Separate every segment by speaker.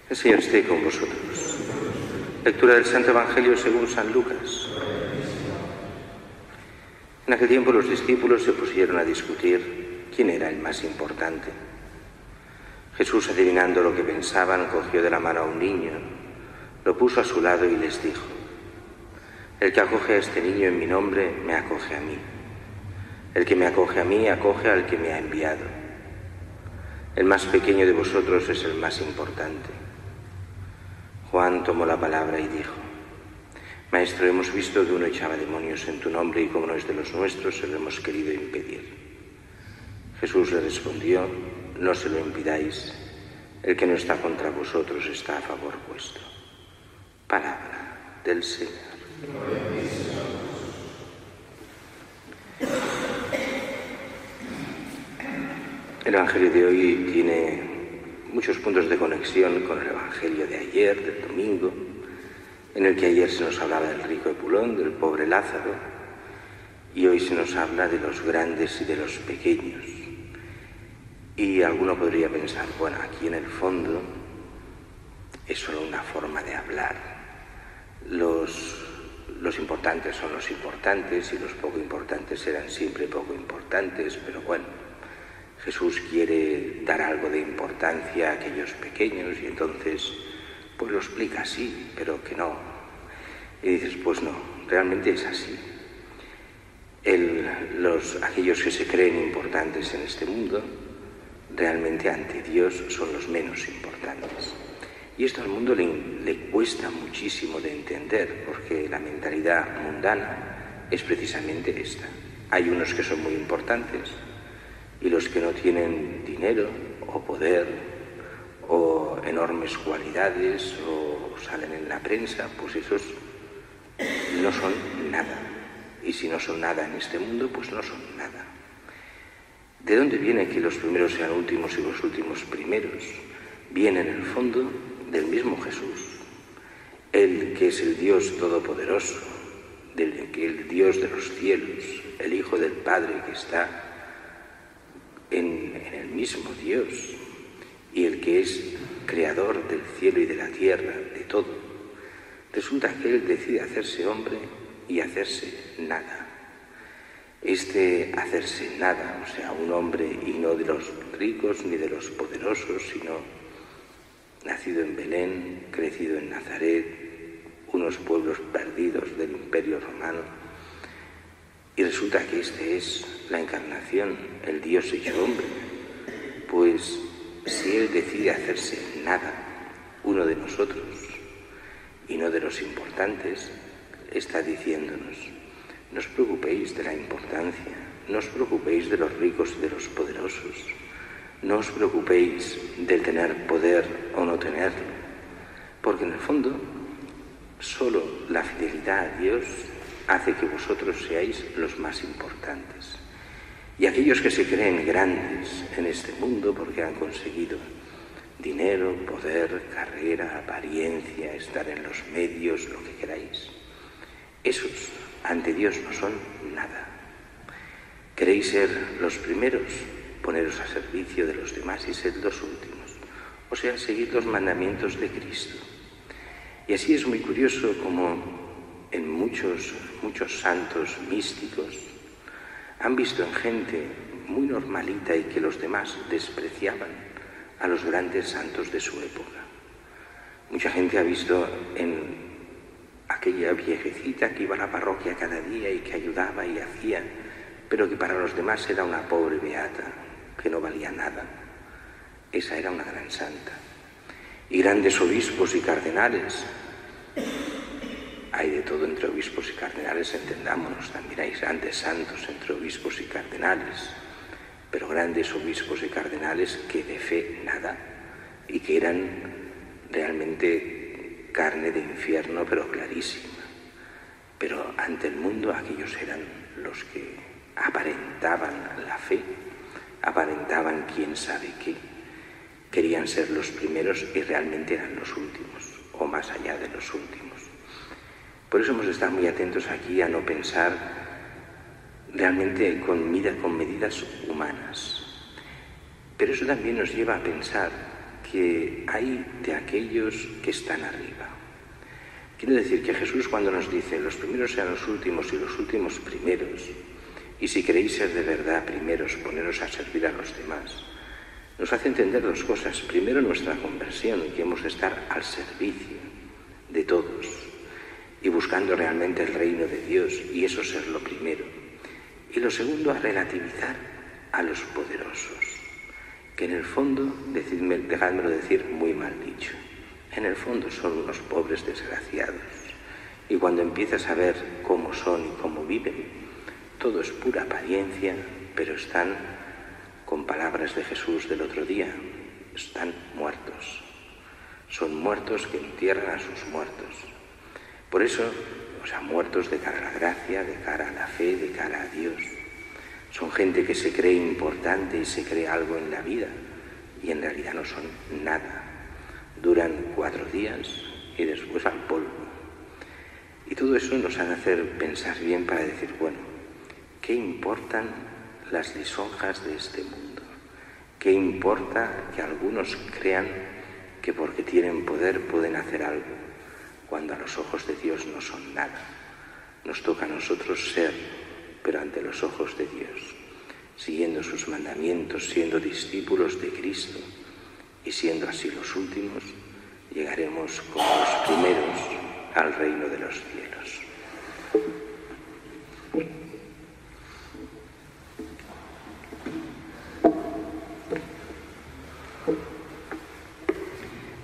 Speaker 1: El Señor esté con vosotros. Lectura del Santo Evangelio según San Lucas. En aquel tiempo los discípulos se pusieron a discutir quién era el más importante. Jesús, adivinando lo que pensaban, cogió de la mano a un niño, lo puso a su lado y les dijo: el que acoge a este niño en mi nombre, me acoge a mí. El que me acoge a mí, acoge al que me ha enviado. El más pequeño de vosotros es el más importante. Juan tomó la palabra y dijo: Maestro, hemos visto que uno echaba demonios en tu nombre y como no es de los nuestros, se lo hemos querido impedir. Jesús le respondió: no se lo impidáis. El que no está contra vosotros está a favor vuestro. Palabra del Señor. El Evangelio de hoy tiene muchos puntos de conexión con el Evangelio de ayer, del domingo, en el que ayer se nos hablaba del rico Epulón, del pobre Lázaro, y hoy se nos habla de los grandes y de los pequeños. Y alguno podría pensar, bueno, aquí en el fondo es solo una forma de hablar. Los importantes son los importantes y los poco importantes serán siempre poco importantes, pero bueno, Jesús quiere dar algo de importancia a aquellos pequeños y entonces pues lo explica así, pero que no. Y dices, pues no, realmente es así. Aquellos que se creen importantes en este mundo, realmente ante Dios son los menos importantes. Y esto al mundo le cuesta muchísimo de entender, porque la mentalidad mundana es precisamente esta. Hay unos que son muy importantes y los que no tienen dinero o poder o enormes cualidades o salen en la prensa, pues esos no son nada. Y si no son nada en este mundo, pues no son nada. ¿De dónde viene que los primeros sean últimos y los últimos primeros? Viene en el fondo del mismo Jesús, el que es el Dios todopoderoso, el Dios de los cielos, el Hijo del Padre que está en el mismo Dios y el que es creador del cielo y de la tierra, de todo. Resulta que Él decide hacerse hombre y hacerse nada. Este hacerse nada, o sea, un hombre y no de los ricos ni de los poderosos, sino nacido en Belén, crecido en Nazaret, unos pueblos perdidos del Imperio Romano. Y resulta que este es la encarnación, el Dios hecho hombre. Pues si Él decide hacerse nada, uno de nosotros, y no de los importantes, está diciéndonos: no os preocupéis de la importancia, no os preocupéis de los ricos y de los poderosos, no os preocupéis del tener poder o no tenerlo, porque en el fondo solo la fidelidad a Dios hace que vosotros seáis los más importantes. Y aquellos que se creen grandes en este mundo porque han conseguido dinero, poder, carrera, apariencia, estar en los medios, lo que queráis, esos ante Dios no son nada. ¿Queréis ser los primeros? Poneros a servicio de los demás y sed los últimos. O sea, seguid los mandamientos de Cristo. Y así es muy curioso como en muchos santos místicos han visto en gente muy normalita y que los demás despreciaban a los grandes santos de su época. Mucha gente ha visto en aquella viejecita que iba a la parroquia cada día y que ayudaba y hacía, pero que para los demás era una pobre beata, que no valía nada. Esa era una gran santa. Y grandes obispos y cardenales. Hay de todo entre obispos y cardenales, entendámonos, también hay grandes santos entre obispos y cardenales, pero grandes obispos y cardenales que de fe nada, y que eran realmente carne de infierno, pero clarísima. Pero ante el mundo aquellos eran los que aparentaban la fe, aparentaban quién sabe qué, querían ser los primeros y realmente eran los últimos, o más allá de los últimos. Por eso hemos de estar muy atentos aquí a no pensar realmente con medidas humanas. Pero eso también nos lleva a pensar que hay de aquellos que están arriba. Quiere decir que Jesús, cuando nos dice los primeros sean los últimos y los últimos primeros, y si queréis ser de verdad primeros, poneros a servir a los demás, nos hace entender dos cosas. Primero, nuestra conversión, que hemos de estar al servicio de todos y buscando realmente el reino de Dios, y eso ser lo primero. Y lo segundo, a relativizar a los poderosos, que en el fondo, dejádmelo decir muy mal dicho, en el fondo son unos pobres desgraciados. Y cuando empiezas a ver cómo son y cómo viven, todo es pura apariencia, pero están, con palabras de Jesús del otro día, están muertos. Son muertos que entierran a sus muertos. Por eso, muertos de cara a la gracia, de cara a la fe, de cara a Dios. Son gente que se cree importante y se cree algo en la vida, y en realidad no son nada. Duran 4 días y después al polvo. Y todo eso nos ha de hacer pensar bien para decir, bueno, ¿qué importan las lisonjas de este mundo? ¿Qué importa que algunos crean que porque tienen poder pueden hacer algo, cuando a los ojos de Dios no son nada? Nos toca a nosotros ser, pero ante los ojos de Dios, siguiendo sus mandamientos, siendo discípulos de Cristo, y siendo así los últimos, llegaremos como los primeros al reino de los cielos.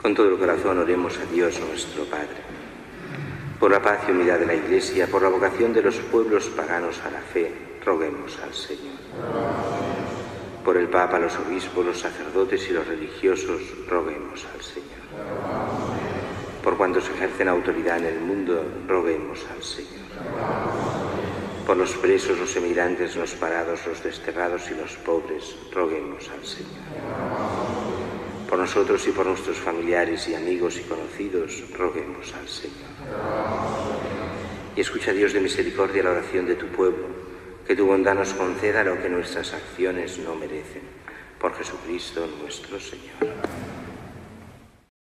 Speaker 1: Con todo el corazón oremos a Dios nuestro Padre, por la paz y unidad de la Iglesia, por la vocación de los pueblos paganos a la fe, roguemos al Señor. Por el Papa, los obispos, los sacerdotes y los religiosos, roguemos al Señor. Por cuantos ejercen autoridad en el mundo, roguemos al Señor. Por los presos, los emigrantes, los parados, los desterrados y los pobres, roguemos al Señor. Por nosotros y por nuestros familiares y amigos y conocidos, roguemos al Señor. Y escucha, Dios de misericordia, la oración de tu pueblo, que tu bondad nos conceda lo que nuestras acciones no merecen. Por Jesucristo nuestro Señor.